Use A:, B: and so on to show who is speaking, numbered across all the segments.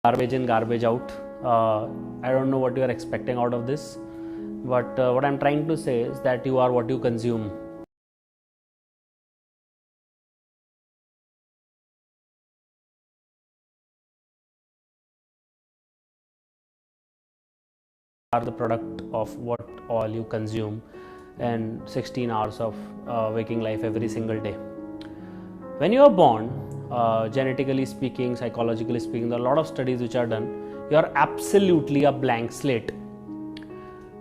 A: Garbage in, garbage out. I don't know what you are expecting out of this, but what I'm trying to say is that you are what you consume. Are the product of what all you consume and 16 hours of waking life every single day. When you are born, genetically speaking, psychologically speaking, there are a lot of studies which are done. You are absolutely a blank slate.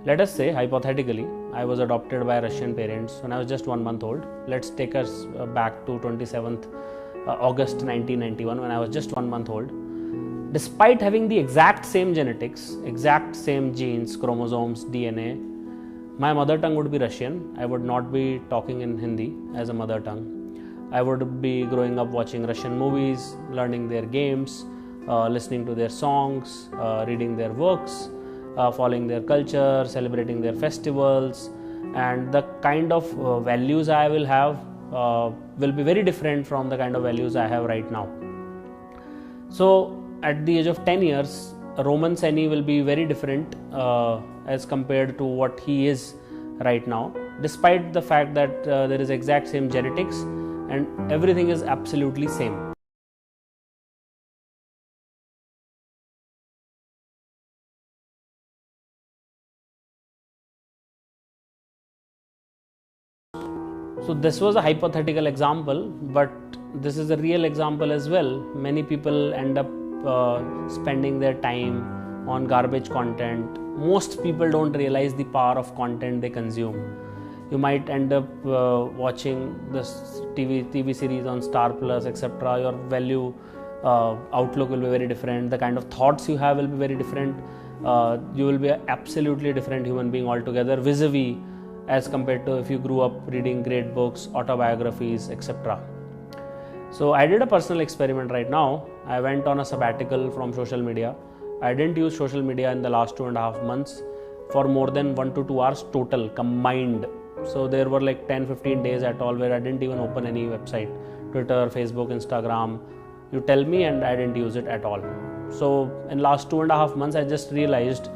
A: Let us say, hypothetically, I was adopted by Russian parents when I was just 1 month old. Let's take us back to 27th August 1991 when I was just 1 month old. Despite having the exact same genetics, exact same genes, chromosomes, DNA, my mother tongue would be Russian. I would not be talking in Hindi as a mother tongue. I would be growing up watching Russian movies, learning their games, listening to their songs, reading their works, following their culture, celebrating their festivals, and the kind of values I will have will be very different from the kind of values I have right now. So at the age of 10 years, Roman saini will be very different as compared to what he is right now, despite the fact that there is exact same genetics and everything is absolutely same. So this was a hypothetical example, but this is a real example as well. Many people end up spending their time on garbage content. Most people don't realize the power of content they consume. You might end up watching this TV series on Star Plus, etc. Your value outlook will be very different. The kind of thoughts you have will be very different. You will be an absolutely different human being altogether, vis-a-vis as compared to if you grew up reading great books, autobiographies, etc. So I did a personal experiment right now. I went on a sabbatical from social media. I didn't use social media in the last 2.5 months for more than 1 to 2 hours total combined. So there were like 10-15 days at all where I didn't even open any website, Twitter, Facebook, Instagram. You tell me, and I didn't use it at all. So in last 2.5 months, I just realized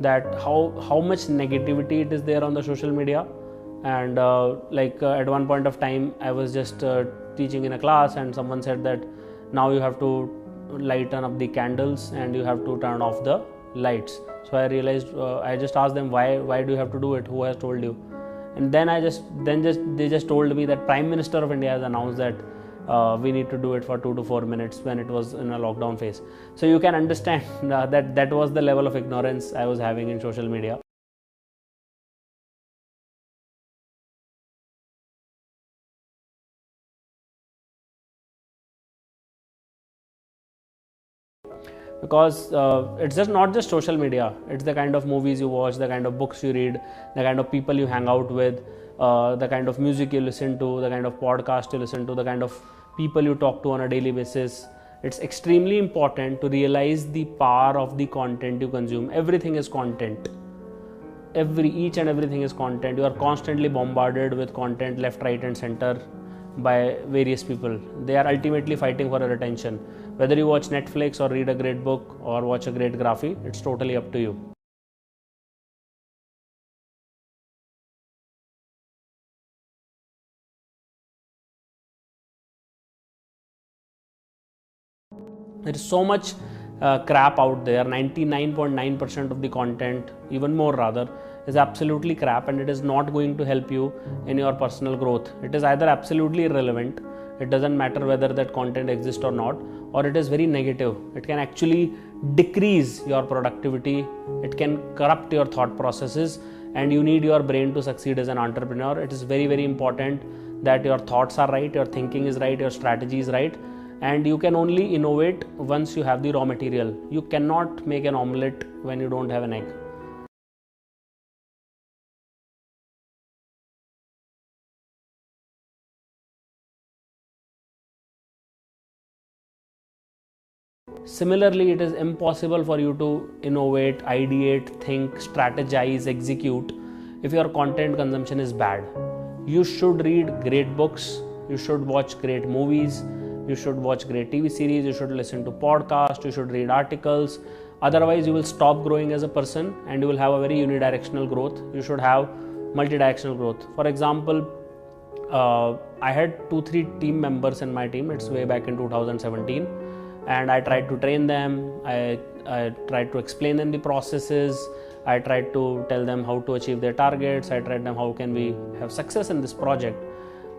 A: that how much negativity it is there on the social media. And at one point of time, I was just teaching in a class, and someone said that now you have to lighten up the candles and you have to turn off the lights. So I realized, I just asked them, why do you have to do it? Who has told you? And then they just told me that Prime Minister of India has announced that we need to do it for 2 to 4 minutes when it was in a lockdown phase. So you can understand that was the level of ignorance I was having in social media. Because it's just not just social media, it's the kind of movies you watch, the kind of books you read, the kind of people you hang out with, the kind of music you listen to, the kind of podcast you listen to, the kind of people you talk to on a daily basis. It's extremely important to realize the power of the content you consume. Everything is content. Each and everything is content. You are constantly bombarded with content left, right and center by various people. They are ultimately fighting for your attention. Whether you watch Netflix or read a great book or watch a great graphy, it's totally up to you. There is so much crap out there. 99.9% of the content, even more rather, is absolutely crap, and it is not going to help you in your personal growth. It is either absolutely irrelevant, it doesn't matter whether that content exists or not, or it is very negative. It can actually decrease your productivity, it can corrupt your thought processes, and you need your brain to succeed as an entrepreneur. It is very, very important that your thoughts are right, your thinking is right, your strategy is right, and you can only innovate once you have the raw material. You cannot make an omelette when you don't have an egg. Similarly, it is impossible for you to innovate, ideate, think, strategize, execute if your content consumption is bad. You should read great books, you should watch great movies, you should watch great TV series, you should listen to podcasts, you should read articles. Otherwise, you will stop growing as a person and you will have a very unidirectional growth. You should have multidirectional growth. For example, I had 2-3 team members in my team. It's way back in 2017, and I tried to train them. I tried to explain them the processes. I tried to tell them how to achieve their targets. I tried them how can we have success in this project.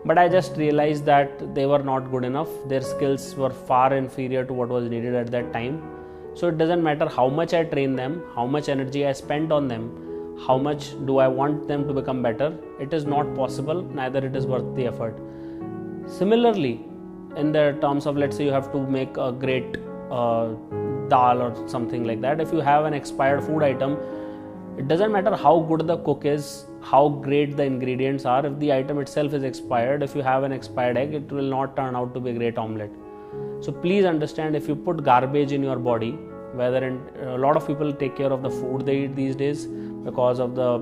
A: But I just realized that they were not good enough. Their skills were far inferior to what was needed at that time. So it doesn't matter how much I train them, how much energy I spent on them, how much do I want them to become better. It is not possible, neither it is worth the effort. Similarly, in the terms of, let's say you have to make a great dal or something like that. If you have an expired food item, it doesn't matter how good the cook is, how great the ingredients are. If the item itself is expired, if you have an expired egg, it will not turn out to be a great omelette. So please understand, if you put garbage in your body, a lot of people take care of the food they eat these days because of the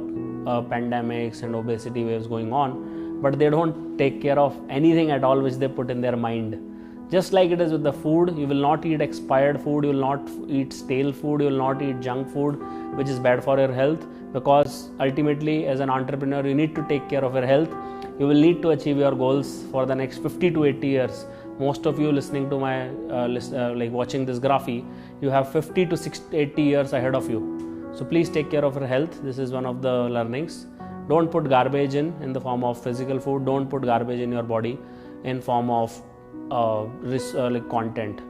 A: pandemics and obesity waves going on, but they don't take care of anything at all which they put in their mind. Just like it is with the food, you will not eat expired food, you will not eat stale food, you will not eat junk food which is bad for your health, because ultimately as an entrepreneur you need to take care of your health. You will need to achieve your goals for the next 50 to 80 years. Most of you listening to my watching this graphy, you have 50 to 80 years ahead of you. So please take care of your health. This is one of the learnings. Don't put garbage in the form of physical food. Don't put garbage in your body in form of content.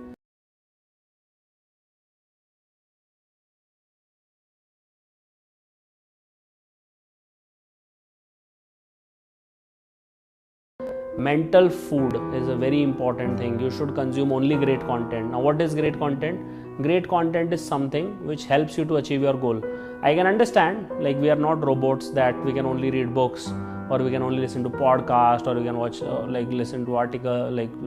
A: Mental food is a very important thing. You should consume only great content. Now, what is great content? Great content is something which helps you to achieve your goal. I can understand, we are not robots that we can only read books, or we can only listen to podcasts, or we can watch listen to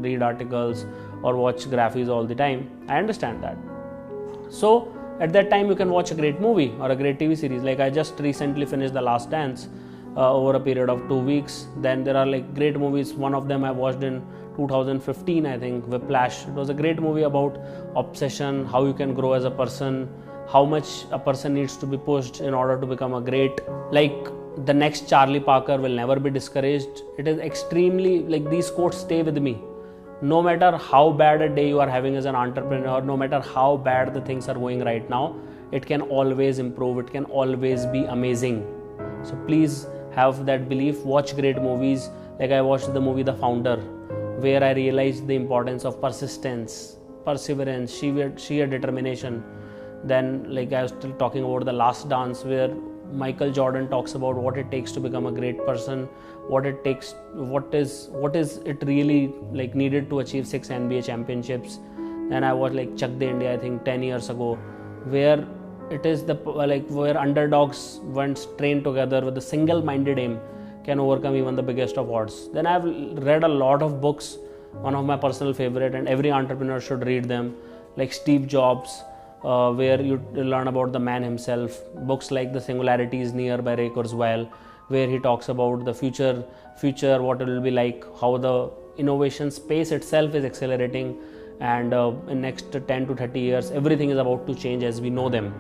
A: read articles or watch graphies all the time. I understand that. So at that time you can watch a great movie or a great TV series. I just recently finished The Last Dance over a period of 2 weeks. Then there are great movies. One of them I watched in 2015, I think, Whiplash. It was a great movie about obsession, how you can grow as a person, how much a person needs to be pushed in order to become a great. The next Charlie Parker will never be discouraged. It is extremely, these quotes stay with me. No matter how bad a day you are having as an entrepreneur, no matter how bad the things are going right now, it can always improve. It can always be amazing. So please have that belief. Watch great movies. I watched the movie The Founder, where I realized the importance of persistence, perseverance, sheer determination. Then I was still talking about The Last Dance, where Michael Jordan talks about what it takes to become a great person, what is it really needed to achieve 6 NBA championships. Then I watched Chuck the India, I think 10 years ago, where it is where underdogs, once trained together with a single-minded aim, can overcome even the biggest of odds. Then I've read a lot of books, one of my personal favorite, and every entrepreneur should read them, Steve Jobs, where you learn about the man himself. Books like The Singularity is Near by Ray Kurzweil, where he talks about the future, what it will be like, how the innovation space itself is accelerating, and in next 10 to 30 years, everything is about to change as we know them.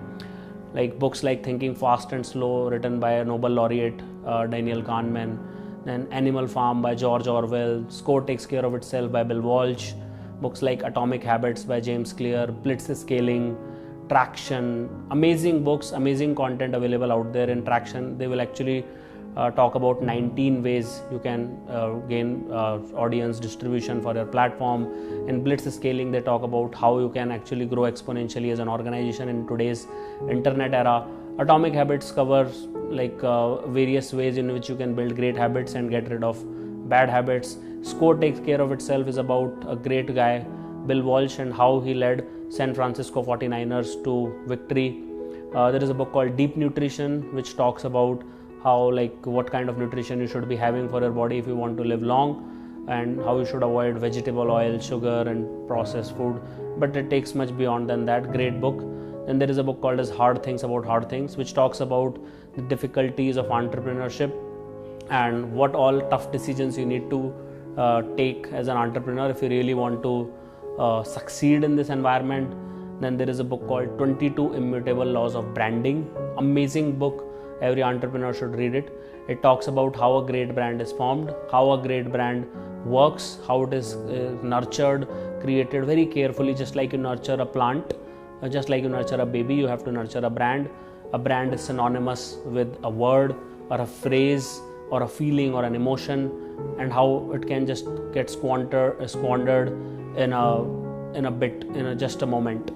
A: Books like Thinking Fast and Slow, written by a Nobel laureate, Daniel Kahneman, then Animal Farm by George Orwell, Score Takes Care of Itself by Bill Walsh, books like Atomic Habits by James Clear, Blitz Scaling, Traction. Amazing books, amazing content available out there in Traction. They will actually talk about 19 ways you can gain audience distribution for your platform. In Blitz Scaling, they talk about how you can actually grow exponentially as an organization in today's internet era. Atomic Habits covers various ways in which you can build great habits and get rid of bad habits. Score Takes Care of Itself is about a great guy, Bill Walsh, and how he led San Francisco 49ers to victory. There is a book called Deep Nutrition, which talks about how what kind of nutrition you should be having for your body if you want to live long, and how you should avoid vegetable oil, sugar and processed food. But it takes much beyond than that. Great book. Then there is a book called as Hard Things About Hard Things, which talks about the difficulties of entrepreneurship and what all tough decisions you need to take as an entrepreneur if you really want to succeed in this environment, then there is a book called 22 Immutable Laws of Branding. Amazing book. Every entrepreneur should read it. It talks about how a great brand is formed, how a great brand works, how it is nurtured, created very carefully, just like you nurture a plant, just like you nurture a baby, you have to nurture a brand. A brand is synonymous with a word or a phrase or a feeling or an emotion, and how it can just get squandered in just a moment.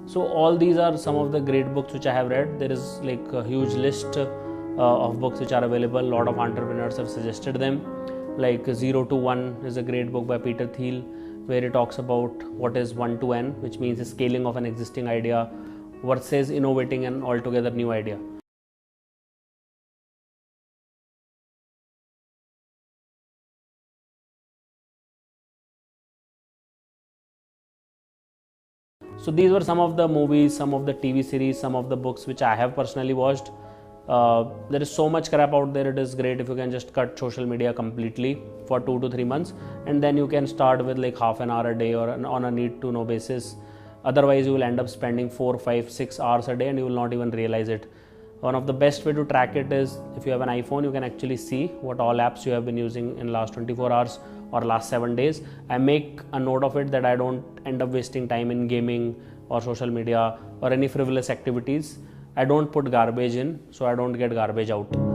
A: So all these are some of the great books which I have read. There is like a huge list of books which are available. A lot of entrepreneurs have suggested them. Like 0 to 1 is a great book by Peter Thiel, where he talks about what is 1 to N, which means the scaling of an existing idea versus innovating an altogether new idea. So these were some of the movies, some of the TV series, some of the books which I have personally watched. There is so much crap out there. It is great if you can just cut social media completely for 2 to 3 months, and then you can start with like half an hour a day or on a need to know basis. Otherwise you will end up spending 4, 5, 6 hours a day and you will not even realize it. One of the best way to track it is if you have an iPhone, you can actually see what all apps you have been using in last 24 hours or last 7 days. I make a note of it that I don't end up wasting time in gaming or social media or any frivolous activities. I don't put garbage in, so I don't get garbage out.